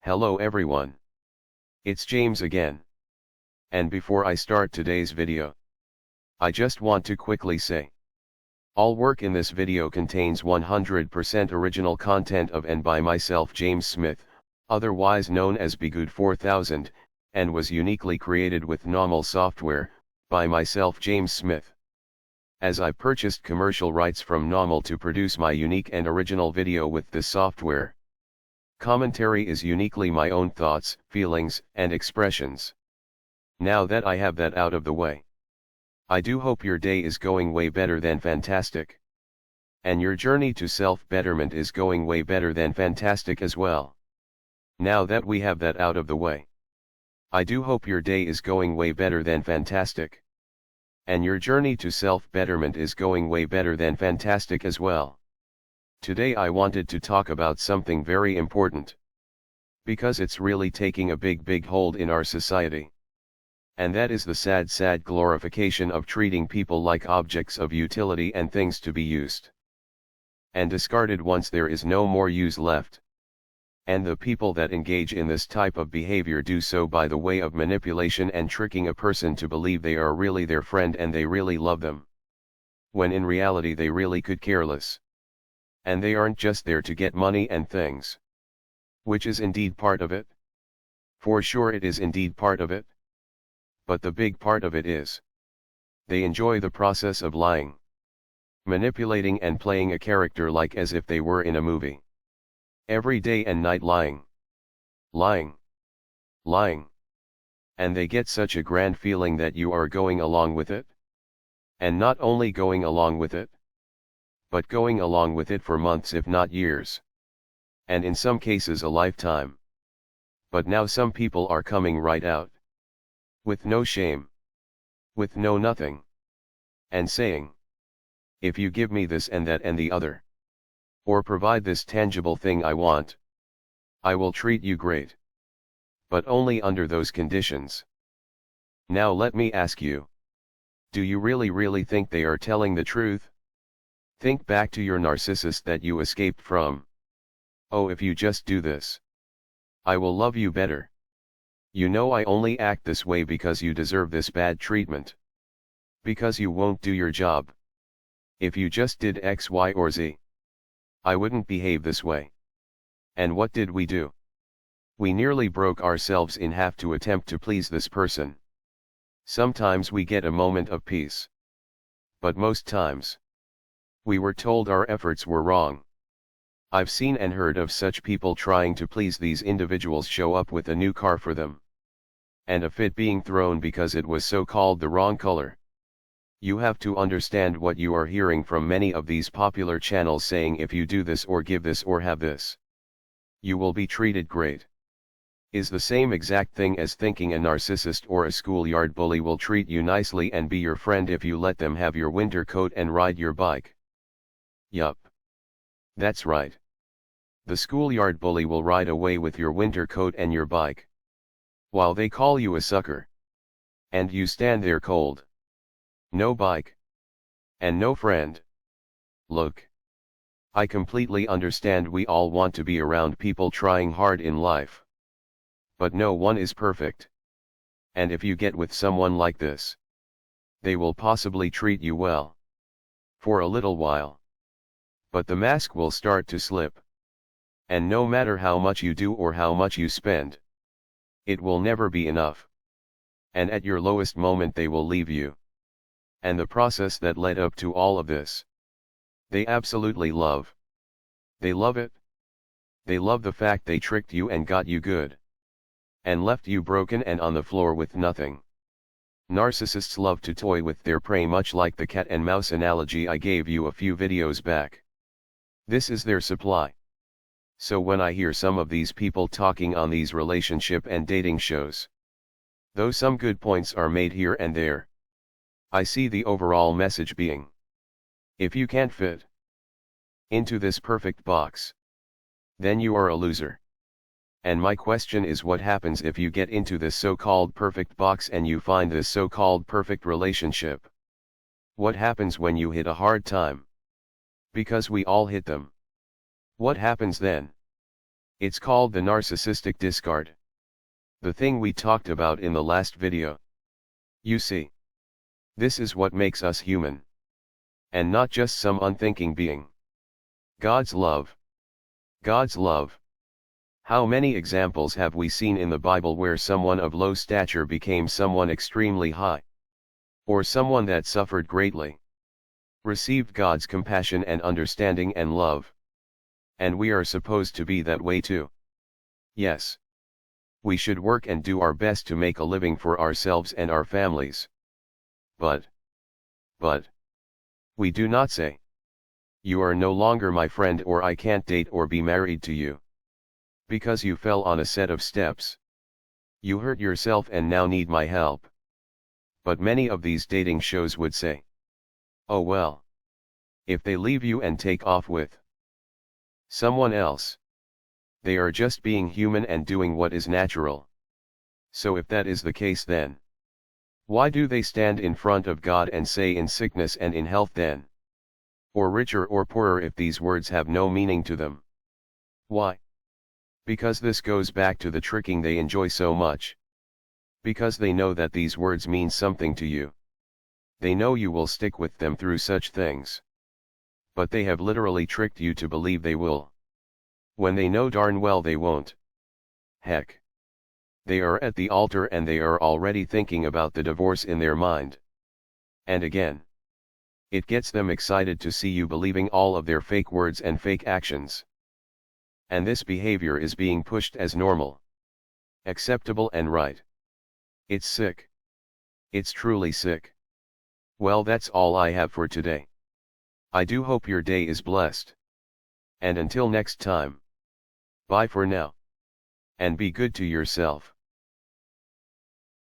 Hello everyone. It's James again. And before I start today's video, I just want to quickly say, all work in this video contains 100% original content of and by myself James Smith, otherwise known as Bgood 4000, and was uniquely created with NAWMAL software, by myself James Smith. As I purchased commercial rights from NAWMAL to produce my unique and original video with this software. Commentary is uniquely my own thoughts, feelings, and expressions. Now that I have that out of the way, I do hope your day is going way better than fantastic. And your journey to self-betterment is going way better than fantastic as well. Now that we have that out of the way, I do hope your day is going way better than fantastic. And your journey to self-betterment is going way better than fantastic as well. Today I wanted to talk about something very important. Because it's really taking a big hold in our society. And that is the sad glorification of treating people like objects of utility and things to be used and discarded once there is no more use left. And the people that engage in this type of behavior do so by the way of manipulation and tricking a person to believe they are really their friend and they really love them, when in reality they really could care less. And they aren't just there to get money and things. Which is indeed part of it. For sure it is indeed part of it. But the big part of it is, they enjoy the process of lying, manipulating and playing a character like as if they were in a movie. Every day and night lying. Lying. Lying. And they get such a grand feeling that you are going along with it. And not only going along with it, but going along with it for months if not years. And in some cases a lifetime. But now some people are coming right out. With no shame. With no nothing. And saying, if you give me this and that and the other, or provide this tangible thing I want, I will treat you great. But only under those conditions. Now let me ask you, do you really think they are telling the truth? Think back to your narcissist that you escaped from. Oh, if you just do this, I will love you better. You know I only act this way because you deserve this bad treatment. Because you won't do your job. If you just did X, Y, or Z, I wouldn't behave this way. And what did we do? We nearly broke ourselves in half to attempt to please this person. Sometimes we get a moment of peace. But most times, we were told our efforts were wrong. I've seen and heard of such people trying to please these individuals show up with a new car for them. And a fit being thrown because it was so-called the wrong color. You have to understand what you are hearing from many of these popular channels saying if you do this or give this or have this, you will be treated great. Is the same exact thing as thinking a narcissist or a schoolyard bully will treat you nicely and be your friend if you let them have your winter coat and ride your bike. Yup. That's right. The schoolyard bully will ride away with your winter coat and your bike, while they call you a sucker. And you stand there cold. No bike. And no friend. Look. I completely understand we all want to be around people trying hard in life. But no one is perfect. And if you get with someone like this, they will possibly treat you well. For a little while. But the mask will start to slip. And no matter how much you do or how much you spend, it will never be enough. And at your lowest moment they will leave you. And the process that led up to all of this, they absolutely love. They love it. They love the fact they tricked you and got you good. And left you broken and on the floor with nothing. Narcissists love to toy with their prey, much like the cat and mouse analogy I gave you a few videos back. This is their supply. So when I hear some of these people talking on these relationship and dating shows, though some good points are made here and there, I see the overall message being, if you can't fit into this perfect box, then you are a loser. And my question is, what happens if you get into this so-called perfect box and you find this so-called perfect relationship? What happens when you hit a hard time? Because we all hit them. What happens then? It's called the narcissistic discard. The thing we talked about in the last video. You see, this is what makes us human. And not just some unthinking being. God's love. God's love. How many examples have we seen in the Bible where someone of low stature became someone extremely high? Or someone that suffered greatly received God's compassion and understanding and love. And we are supposed to be that way too. Yes. We should work and do our best to make a living for ourselves and our families. But, we do not say, you are no longer my friend, or I can't date or be married to you. Because you fell on a set of steps. You hurt yourself and now need my help. But many of these dating shows would say, oh well, if they leave you and take off with someone else, they are just being human and doing what is natural. So if that is the case, then why do they stand in front of God and say in sickness and in health then? Or richer or poorer if these words have no meaning to them? Why? Because this goes back to the tricking they enjoy so much. Because they know that these words mean something to you. They know you will stick with them through such things. But they have literally tricked you to believe they will. When they know darn well they won't. Heck. They are at the altar and they are already thinking about the divorce in their mind. And again, it gets them excited to see you believing all of their fake words and fake actions. And this behavior is being pushed as normal, acceptable and right. It's sick. It's truly sick. Well, that's all I have for today. I do hope your day is blessed. And until next time. Bye for now. And be good to yourself.